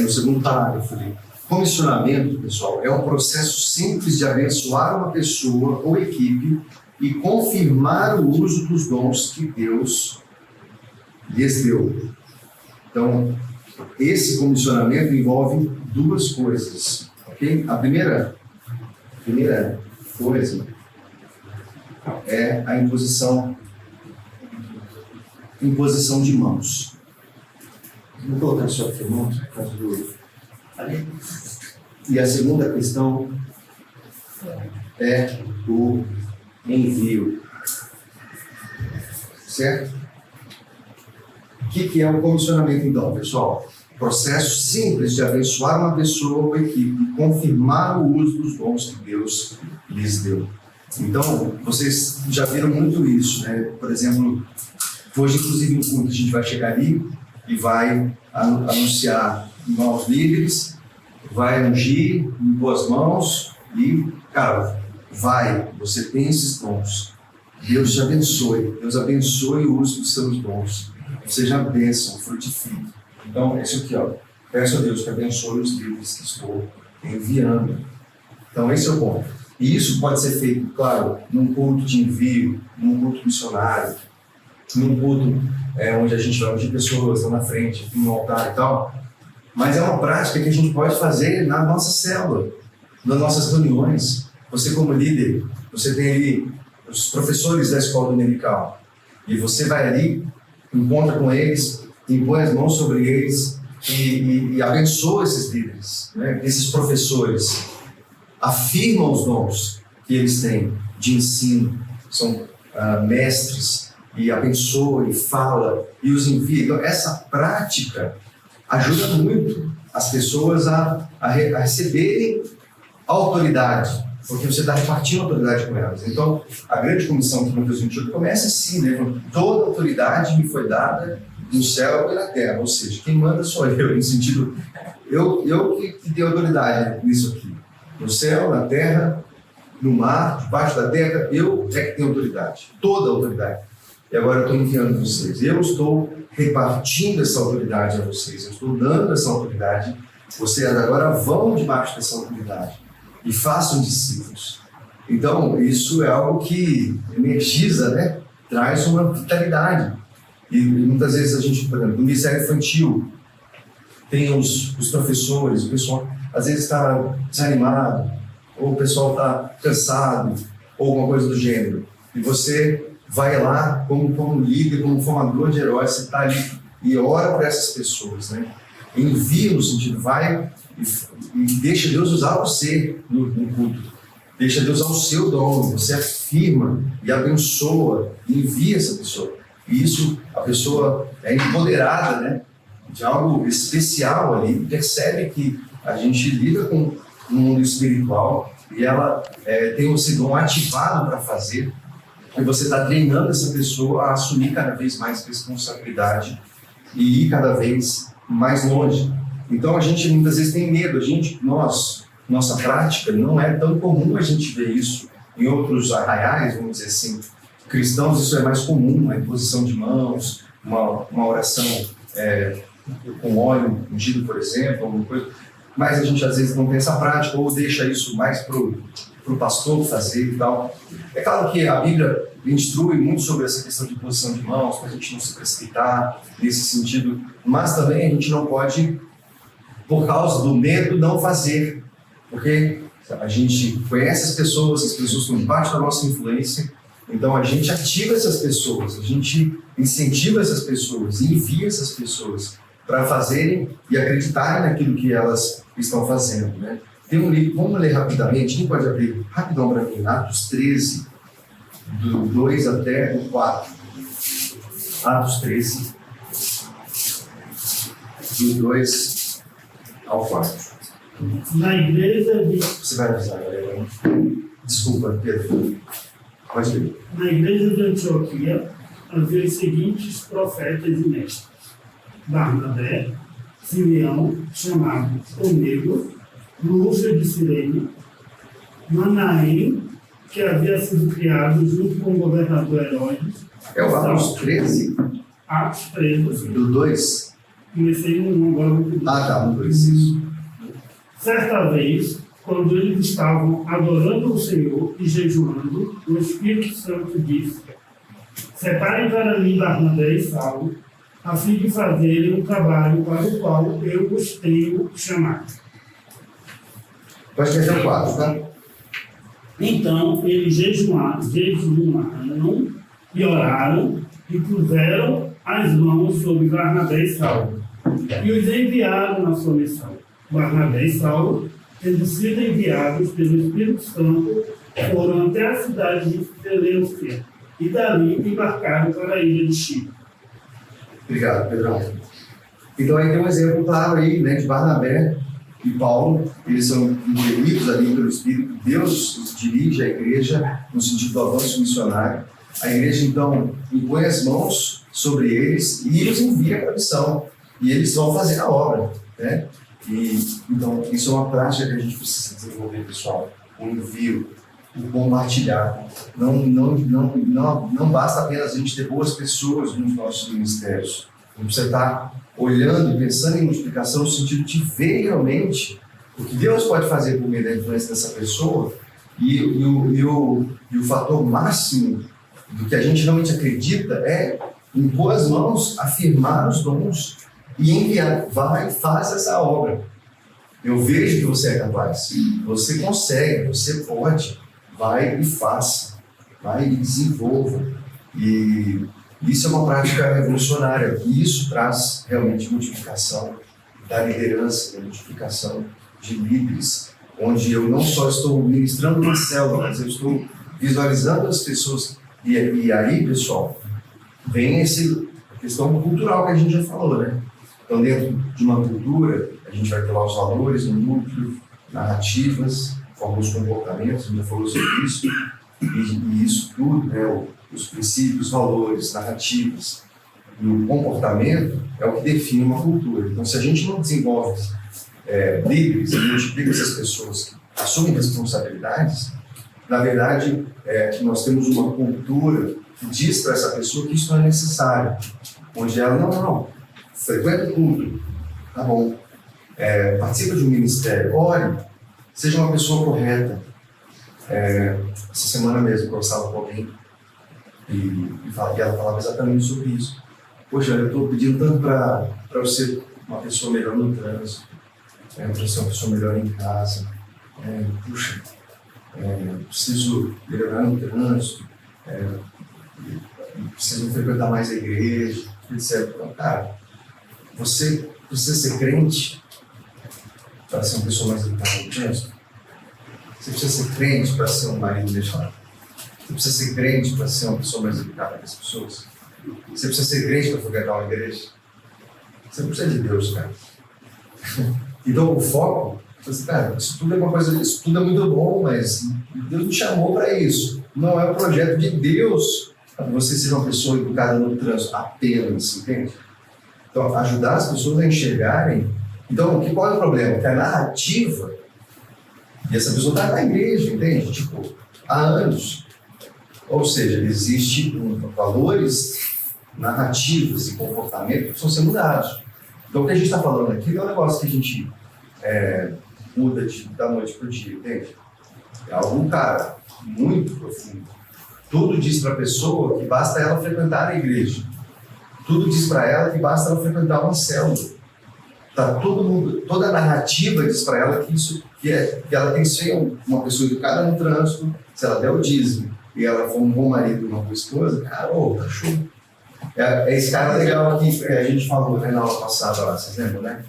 no segundo parágrafo ali. Comissionamento, pessoal, é um processo simples de abençoar uma pessoa ou equipe e confirmar o uso dos dons que Deus lhes deu. Então, esse comissionamento envolve duas coisas, ok? A primeira coisa é a imposição de mãos. Vou colocar só aqui, irmão, por causa do... E a segunda questão é o envio. Certo? O que é o comissionamento, então, pessoal? Processo simples de abençoar uma pessoa ou equipe e confirmar o uso dos dons que Deus lhes deu. Então, vocês já viram muito isso, né? Por exemplo, hoje, inclusive, no culto, a gente vai chegar ali e vai anunciar novos líderes, vai ungir em boas mãos e, cara, você tem esses dons. Deus te abençoe. Deus abençoe o uso dos seus dons. Seja bênção, frutifique. Então, isso aqui, ó. Peço a Deus que abençoe os líderes que estou enviando. Então, esse é o ponto. E isso pode ser feito, claro, num culto de envio, num culto missionário, num culto onde a gente vai ungir pessoas lá na frente, no altar e tal. Mas é uma prática que a gente pode fazer na nossa célula, nas nossas reuniões. Você, como líder, você tem ali os professores da escola dominical. E você vai ali, encontra com eles, impõe as mãos sobre eles e abençoa esses líderes, né? Esses professores. Afirmam os dons que eles têm de ensino, são mestres, e abençoa, e fala, e os envia. Então, essa prática ajuda muito as pessoas a receberem autoridade, porque você está repartindo autoridade com elas. Então, a grande comissão que Mateus 28 começa assim, né? Toda autoridade me foi dada no céu e na terra, ou seja, quem manda sou eu, no sentido, eu que tenho autoridade nisso aqui. No céu, na terra, no mar, debaixo da terra, eu é que tenho autoridade, toda a autoridade. E agora eu estou enviando vocês. Eu estou repartindo essa autoridade a vocês, eu estou dando essa autoridade. Vocês agora vão debaixo dessa autoridade e façam discípulos. Então, isso é algo que energiza, né? Traz uma vitalidade. E muitas vezes a gente, por exemplo, no Ministério Infantil, tem os professores, o pessoal às vezes está desanimado, ou o pessoal está cansado, ou alguma coisa do gênero. E você vai lá como líder, como formador de heróis, você está ali e ora por essas pessoas, né? Envia no sentido, vai e deixa Deus usar você no culto. Deixa Deus usar o seu dom, você afirma e abençoa, e envia essa pessoa. E isso, a pessoa é empoderada, né, de algo especial ali, percebe que a gente lida com um mundo espiritual e ela tem esse dom ativado para fazer, e você está treinando essa pessoa a assumir cada vez mais responsabilidade e ir cada vez mais longe. Então a gente muitas vezes tem medo, nossa prática não é tão comum a gente ver isso em outros arraiais, vamos dizer assim, cristãos. Isso é mais comum, a imposição de mãos, uma oração com óleo ungido, por exemplo, alguma coisa. Mas a gente às vezes não tem essa prática ou deixa isso mais para o pastor fazer e tal. É claro que a Bíblia instrui muito sobre essa questão de imposição de mãos, para a gente não se precipitar nesse sentido, mas também a gente não pode, por causa do medo, não fazer, porque a gente conhece as pessoas estão debaixo da nossa influência, então a gente ativa essas pessoas, a gente incentiva essas pessoas, envia essas pessoas para fazerem e acreditarem naquilo que elas estão fazendo, né? Tem um livro, vamos ler rapidamente, quem pode abrir rapidão para mim, Atos 13, do 2 até o 4. Atos 13, do 2 ao 4. Na igreja de... Você vai avisar, galera. Desculpa, Pedro. Pode ler. Na igreja de Antioquia havia os seguintes profetas e mestres: Barnabé, Simeão, chamado Onego, Lúcio de Cirene, Manaém, que havia sido criado junto com o governador Herodes. É o Atos 13? Atos 13. Do 2? Comecei no 1 agora. Ah, tá, no 2, isso. Certa vez, quando eles estavam adorando o Senhor e jejuando, o Espírito Santo disse: separem para mim Barnabé e Saulo, a fim de fazerem o trabalho para o qual eu os tenho chamado. Pode escrever o 4, tá? Então eles jejuaram e oraram e puseram as mãos sobre Barnabé e Saulo e os enviaram na sua missão. Barnabé e Saulo, tendo sido enviados pelo Espírito Santo, foram até a cidade de Seleucia e dali embarcaram para a ilha de Chipre. Obrigado, Pedrão. Então aí tem um exemplo claro aí, né, de Barnabé e Paulo. Eles são impelidos ali pelo Espírito. Deus os dirige a igreja no sentido do avanço missionário. A igreja, então, impõe as mãos sobre eles e os envia para a missão. E eles vão fazer a obra, né? E, então, isso é uma prática que a gente precisa desenvolver, pessoal. O envio, o compartilhar. Não basta apenas a gente ter boas pessoas nos nossos ministérios. A gente precisa estar olhando e pensando em multiplicação no sentido de ver realmente o que Deus pode fazer por meio da influência dessa pessoa e o fator máximo do que a gente realmente acredita é impor as mãos, afirmar os dons e enviar. Vai e faz essa obra. Eu vejo que você é capaz. Você consegue, você pode. Vai e faça. Vai e desenvolva. E isso é uma prática revolucionária. E isso traz realmente multiplicação da liderança, da multiplicação de líderes, onde eu não só estou ministrando uma célula, mas eu estou visualizando as pessoas. E aí, pessoal, vem essa questão cultural que a gente já falou, né? Então, dentro de uma cultura, a gente vai ter lá os valores no núcleo, narrativas, alguns comportamentos, a gente já falou sobre isso, e isso tudo, né? Os princípios, valores, narrativas e o comportamento é o que define uma cultura. Então, se a gente não desenvolve líderes e multiplica essas pessoas que assumem responsabilidades, na verdade, nós temos uma cultura que diz para essa pessoa que isso não é necessário, onde ela, não, frequenta o culto, tá bom, participa de um ministério, ore, seja uma pessoa correta. Essa semana mesmo eu conversava com alguém e ela falava exatamente sobre isso. Poxa, eu estou pedindo tanto para eu ser uma pessoa melhor no trânsito, para ser uma pessoa melhor em casa, preciso melhorar no trânsito, preciso frequentar mais a igreja, etc. Então, cara, você precisa ser crente para ser uma pessoa mais educada no trânsito? Você precisa ser crente para ser um marido melhor? Você precisa ser crente para ser uma pessoa mais educada com as pessoas? Você precisa ser crente para frequentar uma igreja? Você não precisa de Deus, cara. Então, o foco, cara, isso tudo é uma coisa, isso tudo é muito bom, mas Deus me chamou para isso. Não é o projeto de Deus para você ser uma pessoa educada no trânsito apenas, entende? Então, ajudar as pessoas a enxergarem. Então, qual é o problema? Que a narrativa, e essa pessoa está na igreja, entende? Tipo, há anos. Ou seja, existem valores, narrativas e comportamentos que precisam ser mudados. Então, o que a gente está falando aqui é um negócio que a gente muda da noite para o dia, entende? É algo, cara, muito profundo. Tudo diz para a pessoa que basta ela frequentar a igreja. Tudo diz para ela que basta ela frequentar uma célula. Tá, toda a narrativa diz para ela que ela tem que ser uma pessoa educada no trânsito, se ela der o dízimo e ela for um bom marido e uma boa esposa, cara, tá show. É esse cara legal aqui que a gente falou, né, na aula passada lá, vocês lembram, né?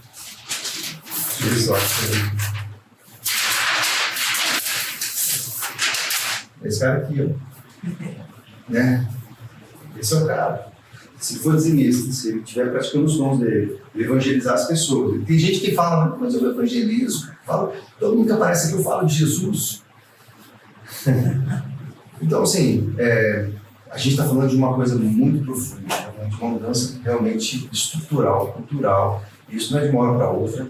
Esse cara aqui, ó. Né? Esse é o cara. Se for dizimista, se ele estiver praticando os dons dele, evangelizar as pessoas. Tem gente que fala, mas eu evangelizo. Todo mundo que aparece aqui eu falo de Jesus. Então, assim, a gente está falando de uma coisa muito profunda, de uma mudança realmente estrutural, cultural. Isso não é de uma hora para outra.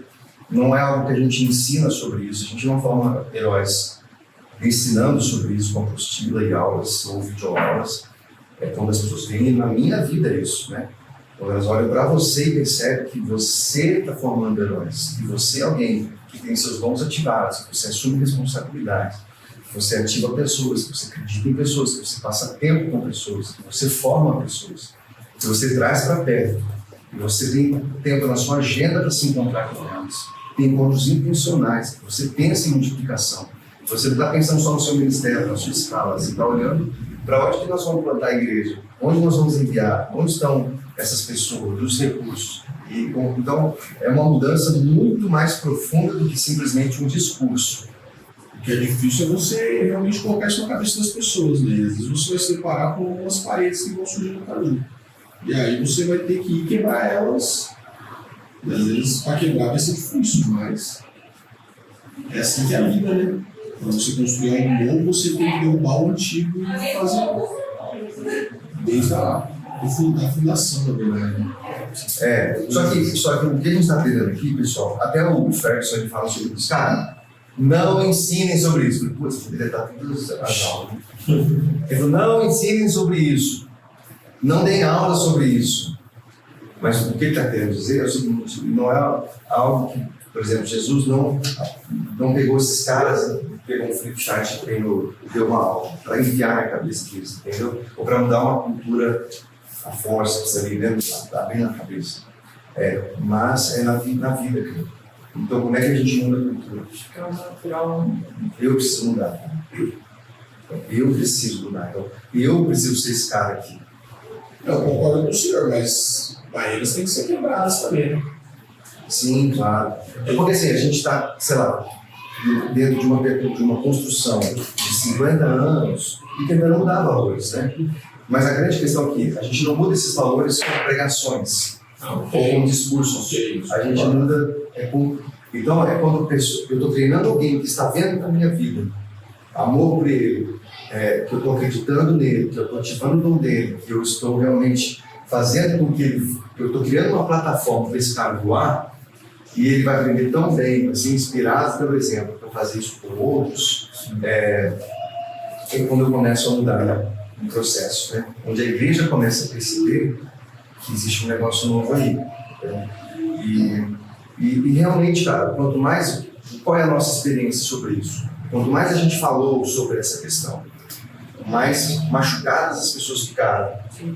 Não é algo que a gente ensina sobre isso. A gente não forma heróis ensinando sobre isso com apostila e aulas ou videoaulas. Quando as pessoas veem na minha vida isso, né? Quando elas olham para você e percebem que você está formando heróis, que você é alguém que tem seus dons ativados, que você assume responsabilidade, que você ativa pessoas, que você acredita em pessoas, que você passa tempo com pessoas, que você forma pessoas, que você traz para perto, que você tem tempo na sua agenda para se encontrar com elas, tem encontros intencionais, que você pensa em multiplicação, você não está pensando só no seu ministério, na sua escala, você está olhando para onde que nós vamos plantar a igreja, onde nós vamos enviar, onde estão essas pessoas, os recursos. Então, é uma mudança muito mais profunda do que simplesmente um discurso. O que é difícil é você realmente colocar isso na cabeça das pessoas, né? Às vezes você vai se deparar com algumas paredes que vão surgir no caminho. E aí você vai ter que ir quebrar elas. E às vezes para quebrar vai ser difícil, mas é assim que é a vida, né? Para você construir algo novo, você tem que derrubar o antigo e fazer desde a fundação, na verdade. Só que o que a gente está aprendendo aqui, pessoal, até o Ferguson ele fala sobre isso, cara, não ensinem sobre isso. Putz, ele está tudo as aulas. Ele falou, não ensinem sobre isso. Não deem aula sobre isso. Mas o que ele está querendo dizer é o seguinte, não é algo que, por exemplo, Jesus não pegou esses caras, pegou um flipchart e deu uma aula para enfiar na cabeça deles, entendeu? Ou para mudar uma cultura a força ali dentro, abrir na cabeça. Mas é na vida, cara. Então, como é que a gente muda a cultura? Fica natural. Eu preciso mudar. Eu preciso mudar. Então, eu preciso ser esse cara aqui. Eu concordo com o senhor, mas barreiras têm que ser quebradas também, né? Sim, claro. Porque assim, a gente está, sei lá, dentro de uma construção de 50 anos e tentando mudar valores, né? Mas a grande questão aqui, a gente não muda esses valores com pregações ou com discursos. A gente muda então é quando eu estou treinando alguém que está vendo na minha vida, amor por ele, que eu estou acreditando nele, que eu estou ativando o dom dele, que eu estou realmente fazendo com que eu estou criando uma plataforma para esse cara voar, e ele vai aprender tão bem, assim, inspirado pelo exemplo, para fazer isso com outros, é quando eu começo a mudar um processo, né? Onde a igreja começa a perceber que existe um negócio novo aí. Né? E realmente, cara, quanto mais, qual é a nossa experiência sobre isso? Quanto mais a gente falou sobre essa questão, mais machucadas as pessoas ficaram. Né?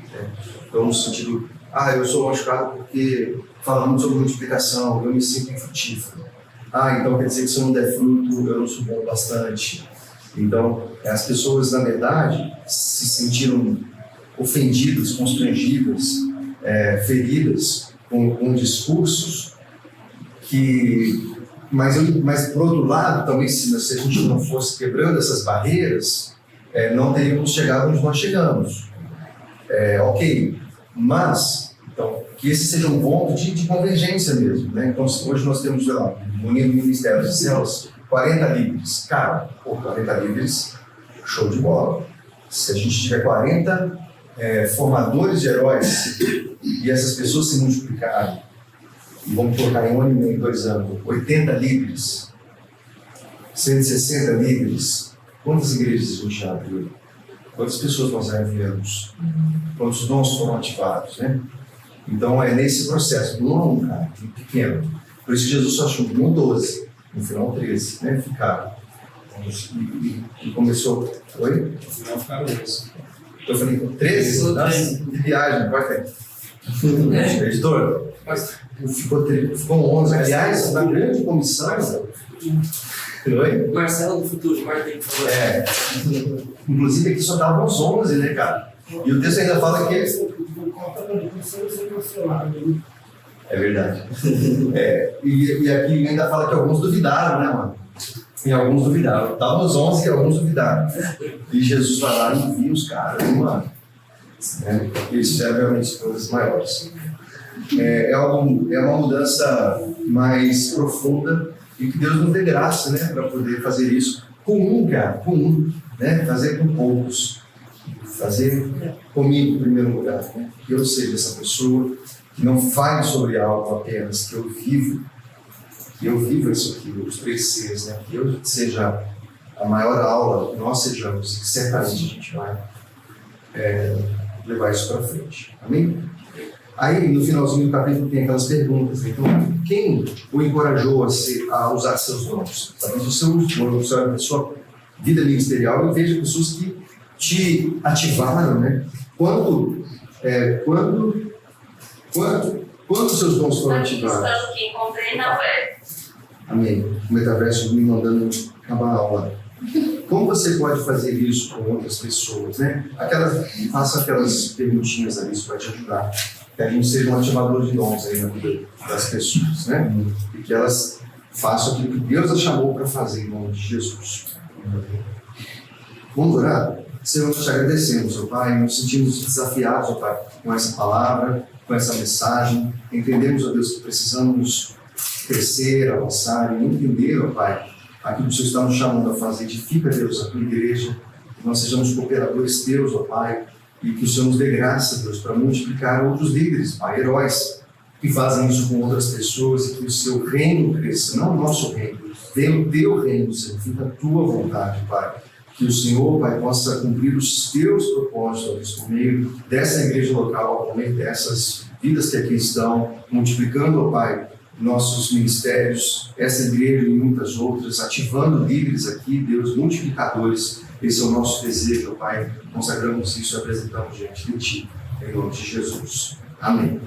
Então, no sentido, eu sou machucado porque falamos sobre multiplicação, eu me sinto infrutífero. Então quer dizer que se eu não der fruto, eu não sou bom bastante. Então, as pessoas, na verdade, se sentiram ofendidas, constrangidas, feridas com discursos que... Mas, por outro lado, também, se a gente não fosse quebrando essas barreiras, não teríamos chegado onde nós chegamos. Ok, mas, então, que esse seja um ponto de convergência mesmo, né? Então, hoje nós temos, sei lá, no Ministério de Céus, 40 líderes. Cara, 40 líderes, show de bola. Se a gente tiver 40 formadores de heróis e essas pessoas se multiplicarem, e vamos colocar em 1 ano e meio, 2 anos, 80 líderes, 160 líderes, quantas igrejas a gente já abriu? Quantas pessoas nós já enviamos? Quantos dons foram ativados, né? Então é nesse processo, do longo, cara, pequeno. Por isso que Jesus só chamou 12, no final 13, né? Ficaram. E começou. Oi? No final ficaram 11. Eu falei, 13? Nossa, de viagem, vai ter. Editor? Ficou 11. Aliás, na grande comissão. Oi? Marcelo do Futuro, Martin, por favor. Inclusive aqui só estavam uns 11, né, cara? E o texto ainda fala que é verdade. E aqui ainda fala que alguns duvidaram, né, mano? E alguns duvidaram. Estavam os 11 e alguns duvidaram. E Jesus vai lá e envia os caras, mano. Eles fizeram realmente coisas maiores. É uma mudança mais profunda e que Deus nos dê graça, né, para poder fazer isso com um, né? Fazer com poucos. Fazer comigo em primeiro lugar, né? Que eu seja essa pessoa que não fale sobre algo apenas, que eu vivo isso aqui, os 3 Cs, né? Que eu seja a maior aula, que nós sejamos, e que certamente a gente vai levar isso para frente. Amém? Aí, no finalzinho do capítulo, tem aquelas perguntas. Então, quem o encorajou a usar seus dons? Talvez o seu a sua vida ministerial, eu vejo pessoas que te ativaram, né? Quando seus dons foram ativados? Que encontrei na web. Amém. O metaverso me mandando acabar a aula. Como você pode fazer isso com outras pessoas, né? Faça aquelas perguntinhas ali, isso vai te ajudar. Que a gente seja um ativador de dons aí na vida das pessoas, né? E que elas façam aquilo que Deus as chamou para fazer em nome de Jesus. Vamos orar? Senhor, nós te agradecemos, ó Pai, nos sentimos desafiados, ó Pai, com essa palavra, com essa mensagem. Entendemos, ó Deus, que precisamos crescer, avançar e entender, ó Pai, aquilo que o Senhor está nos chamando a fazer. Edifica, Deus, a tua igreja, que nós sejamos cooperadores teus, ó Pai, e que o Senhor nos dê graça, Deus, para multiplicar outros líderes, Pai, heróis, que fazem isso com outras pessoas, e que o seu reino cresça, não o nosso reino, venha o teu reino, Senhor, fica a tua vontade, Pai. Que o Senhor, Pai, possa cumprir os teus propósitos, Deus, por meio dessa igreja local, por meio dessas vidas que aqui estão, multiplicando, ó Pai, nossos ministérios, essa igreja e muitas outras, ativando líderes aqui, Deus, multiplicadores. Esse é o nosso desejo, ó Pai. Consagramos isso e apresentamos diante de Ti, em nome de Jesus. Amém.